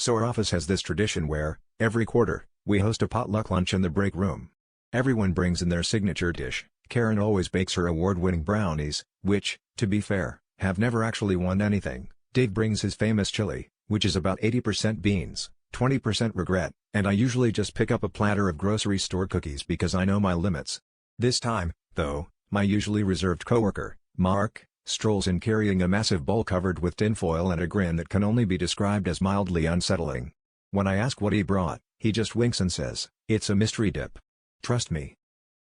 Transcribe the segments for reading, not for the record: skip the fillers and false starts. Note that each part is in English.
So our office has this tradition where, every quarter, we host a potluck lunch in the break room. Everyone brings in their signature dish. Karen always bakes her award-winning brownies, which, to be fair, have never actually won anything. Dave brings his famous chili, which is about 80% beans, 20% regret, and I usually just pick up a platter of grocery store cookies because I know my limits. This time, though, my usually reserved coworker, Mark, strolls in carrying a massive bowl covered with tinfoil and a grin that can only be described as mildly unsettling. When I ask what he brought, he just winks and says, "It's a mystery dip. Trust me."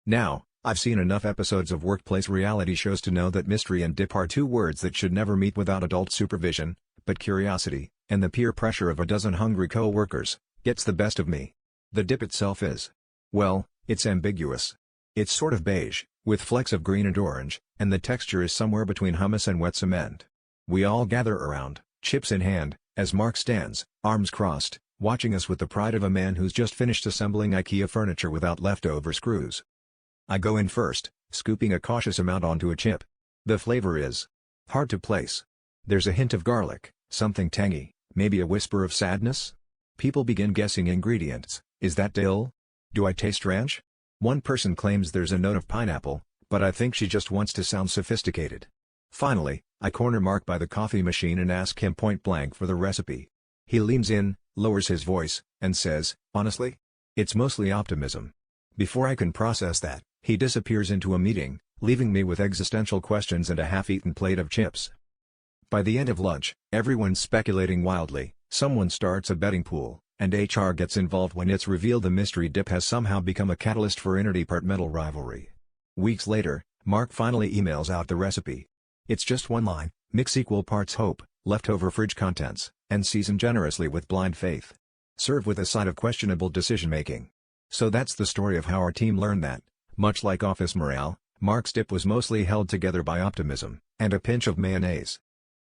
Now, I've seen enough episodes of workplace reality shows to know that mystery and dip are two words that should never meet without adult supervision, but curiosity, and the peer pressure of a dozen hungry co-workers, gets the best of me. The dip itself is, well, it's ambiguous. It's sort of beige, with flecks of green and orange, and the texture is somewhere between hummus and wet cement. We all gather around, chips in hand, as Mark stands, arms crossed, watching us with the pride of a man who's just finished assembling IKEA furniture without leftover screws. I go in first, scooping a cautious amount onto a chip. The flavor is hard to place. There's a hint of garlic, something tangy, maybe a whisper of sadness. People begin guessing ingredients. Is that dill? Do I taste ranch? One person claims there's a note of pineapple, but I think she just wants to sound sophisticated. Finally, I corner Mark by the coffee machine and ask him point blank for the recipe. He leans in, lowers his voice, and says, "Honestly? It's mostly optimism." Before I can process that, he disappears into a meeting, leaving me with existential questions and a half-eaten plate of chips. By the end of lunch, everyone's speculating wildly, someone starts a betting pool, and HR gets involved when it's revealed the mystery dip has somehow become a catalyst for interdepartmental rivalry. Weeks later, Mark finally emails out the recipe. It's just one line: mix equal parts hope, leftover fridge contents, and season generously with blind faith. Serve with a side of questionable decision-making. So that's the story of how our team learned that, much like office morale, Mark's dip was mostly held together by optimism, and a pinch of mayonnaise.